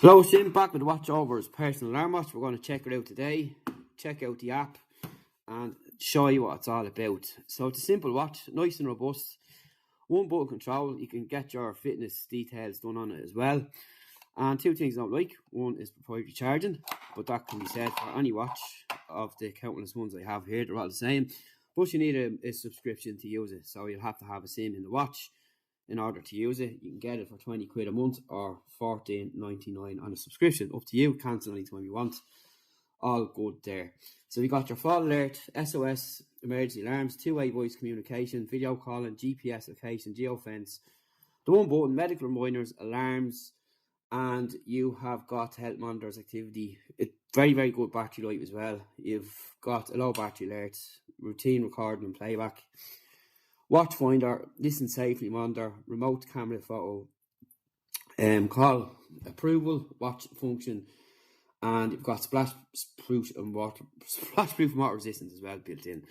Hello, it's Jim back with WatchOvers Personal Alarm Watch. We're going to check it out today. Check out the app and show you what it's all about. So it's a simple watch, nice and robust. One button control, you can get your fitness details done on it as well. And two things I don't like. One is proprietary charging, but that can be said for any watch of the countless ones I have here. They're all the same. But you need a subscription to use it. So you'll have to have a SIM in the watch in order to use it. You can get it for 20 quid a month or $14.99 on a subscription. Up to you. Cancel anytime you want. All good there. So you got your fall alert, SOS, emergency alarms, two-way voice communication, video calling, GPS location, geofence, the one button, medical reminders, alarms, and you have got help monitors activity. It's very, very good battery life as well. You've got a low battery alert, routine recording and playback, watch finder, listen safely monitor, remote camera photo, call approval, watch function, and you've got splash proof and water resistance as well built in.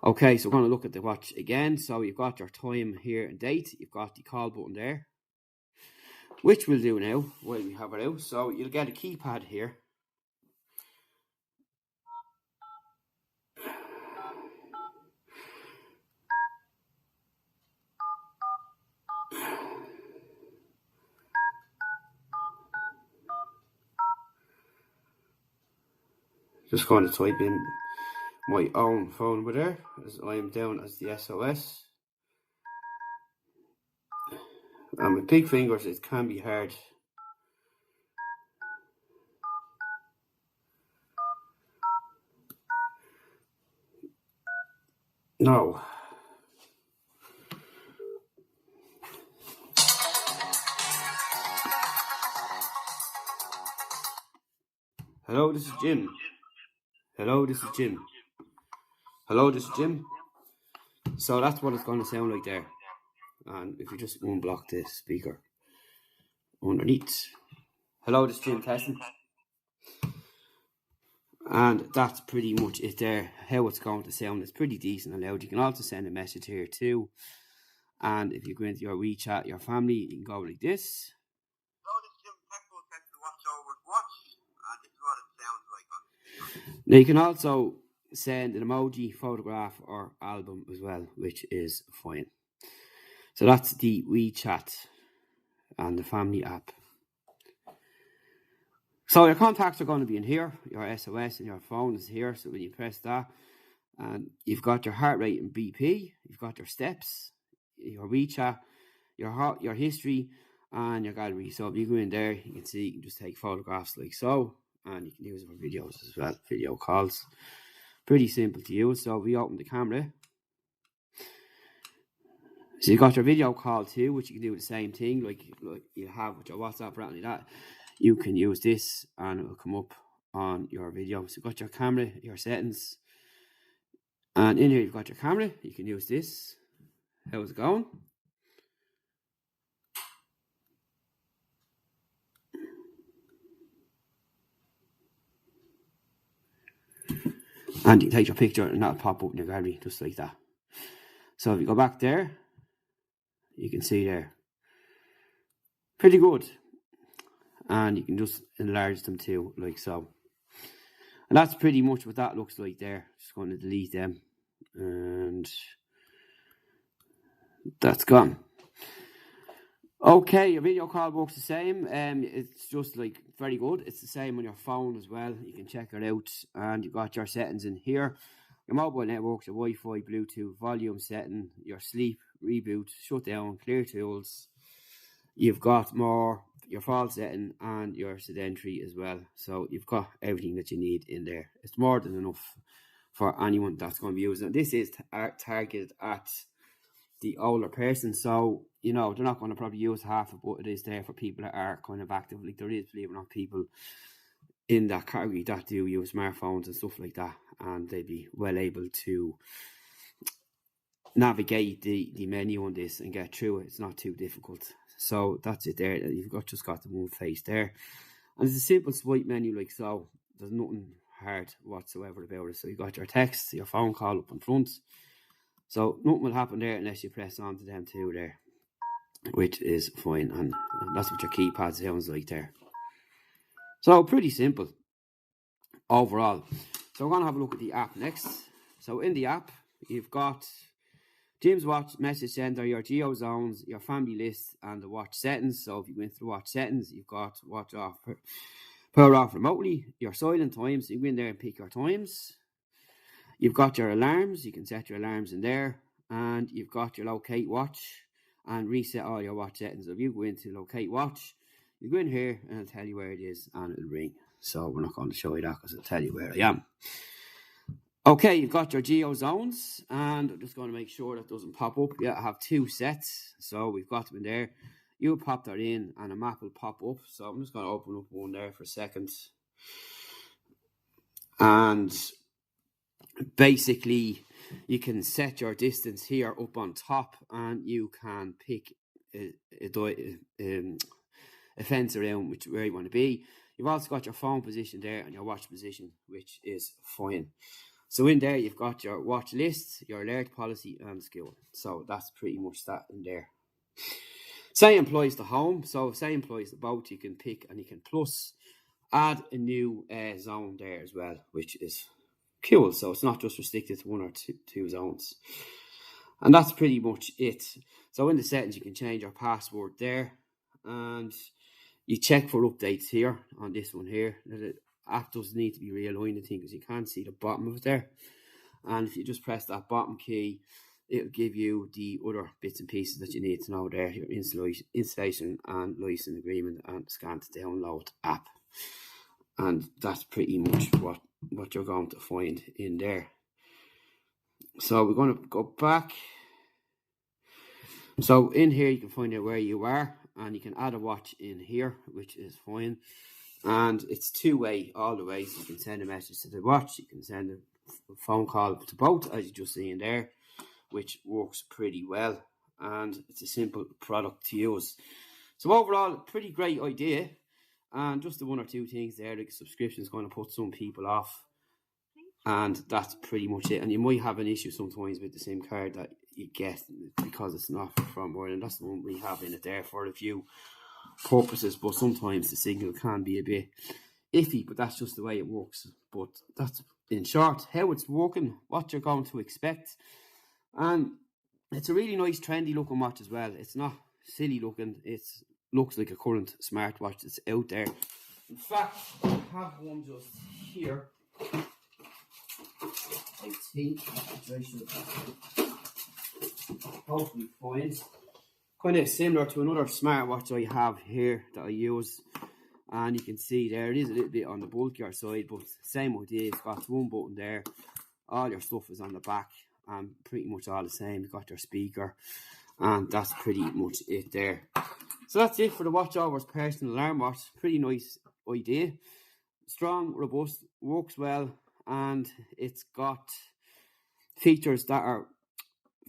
Okay, so we're going to look at the watch again. So you've got your time here and date. You've got the call button there, which we'll do now while we have it out. So you'll get a keypad here. Just going to type in my own phone number there, as I am down as the SOS. And with big fingers, it can be hard. No. Hello, this is Jim. Hello, this is Jim. Hello, this is Jim. So that's what it's going to sound like there. And if you just unblock the speaker underneath. Hello, this is Jim testing. And that's pretty much it there. How it's going to sound. It's pretty decent and loud. You can also send a message here too. And if you go into your WeChat, your family, you can go like this. Hello, this is Jim Technical Test to WatchOvers Watch. This is what it sounds like. Now you can also send an emoji, photograph or album as well, which is fine. So that's the WeChat and the family app. So your contacts are going to be in here. Your SOS and your phone is here. So when you press that, and you've got your heart rate and BP, you've got your steps, your WeChat, your history, and your gallery. So if you go in there, you can see, you can just take photographs like so, and you can use it for videos as well, video calls. Pretty simple to use. So if we open the camera, so you've got your video call too, which you can do the same thing, like you have with your WhatsApp or anything like that. You can use this and it will come up on your video. So you've got your camera, your settings, and in here you've got your camera. You can use this. How's it going? And you can take your picture and that'll pop up in your gallery just like that. So if you go back there, you can see there. Pretty good. And you can just enlarge them too, like so. And that's pretty much what that looks like there. Just going to delete them. And that's gone. Okay, your video call works the same. It's just like very good. It's the same on your phone as well. You can check it out. And you've got your settings in here. Your mobile networks, your Wi-Fi, Bluetooth, volume setting, your sleep, reboot, shutdown, clear tools. You've got more, your fall setting and your sedentary as well. So you've got everything that you need in there. It's more than enough for anyone that's going to be using it. This is targeted at the older person. So, you know, they're not going to probably use half of what it is there for people that are kind of active. Like there is, believe it or not, people in that category that do use smartphones and stuff like that. And they'd be well able to navigate the menu on this and get through it. It's not too difficult. So that's it there. You've just got the one face there. And it's a simple swipe menu like so. There's nothing hard whatsoever about it. So you've got your text, your phone call up in front. So nothing will happen there unless you press onto them two there, which is fine. And that's what your keypad sounds like there. So pretty simple overall. So we're going to have a look at the app next. So in the app, you've got Jim's Watch, Message Center, your geo zones, your family list, and the watch settings. So if you go into the watch settings, you've got watch off, power off remotely, your silent times. So you go in there and pick your times. You've got your alarms. You can set your alarms in there. And you've got your locate watch and reset all your watch settings. So if you go into locate watch, you go in here and it'll tell you where it is and it'll ring. So we're not going to show you that because it'll tell you where I am. Okay, you've got your geo zones, and I'm just going to make sure that doesn't pop up. Yeah, I have 2 sets, so we've got them in there. You pop that in, and a map will pop up. So I'm just going to open up one there for a second. And basically, you can set your distance here up on top, and you can pick a fence around where you want to be. You've also got your phone position there and your watch position, which is fine. So in there, you've got your watch list, your alert policy, and skill. So that's pretty much that in there. Say employs the home. So say employs the boat, you can pick and you can plus add a new zone there as well, which is cool. So it's not just restricted to 1 or 2 zones. And that's pretty much it. So in the settings, you can change your password there. And you check for updates here on this one here. The app does need to be realigned, I think, because you can't see the bottom of it there. And if you just press that bottom key, it'll give you the other bits and pieces that you need to know there. Your installation and license agreement and scan to download app. And that's pretty much what you're going to find in there. So we're going to go back. So in here, you can find out where you are. And you can add a watch in here, which is fine. And it's 2-way all the way. So you can send a message to the watch. You can send a phone call to both, as you just see in there, which works pretty well. And it's a simple product to use. So overall, pretty great idea. And just the 1 or 2 things there, like subscription is going to put some people off. And that's pretty much it. And you might have an issue sometimes with the SIM card that you get because it's not from Ireland. That's the one we have in it there for a few purposes. But sometimes the signal can be a bit iffy, but that's just the way it works. But that's, in short, how it's working, what you're going to expect. And it's a really nice, trendy looking watch as well. It's not silly looking. It looks like a current smartwatch that's out there. In fact, I have one just here. I think I should hopefully find. Kind of similar to another smartwatch I have here that I use. And you can see there, it is a little bit on the bulkier side, but same idea. It's got 1 button there. All your stuff is on the back. And pretty much all the same. You've got your speaker. And that's pretty much it there. So that's it for the WatchOvers personal alarm watch. Pretty nice idea. Strong, robust, works well. And it's got features that are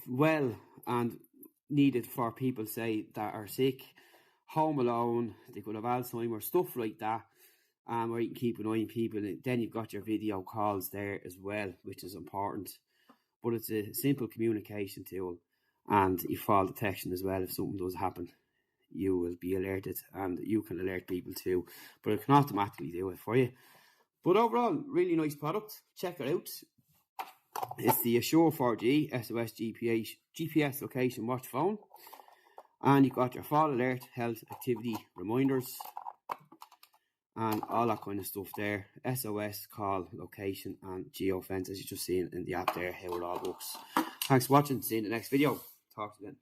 well and needed for people, say, that are sick, home alone, they could have Alzheimer's, stuff like that, where you can keep an eye on people. And then you've got your video calls there as well, which is important. But it's a simple communication tool, and you fall detection as well. If something does happen, you will be alerted, and you can alert people too, but it can automatically do it for you. But overall, really nice product. Check it out. It's the Assure 4G SOS GPS location watch phone. And you've got your fall alert, health, activity, reminders, and all that kind of stuff there. SOS, call, location, and geofence, as you just seen in the app there, how it all works. Thanks for watching. See you in the next video. Talk to you then.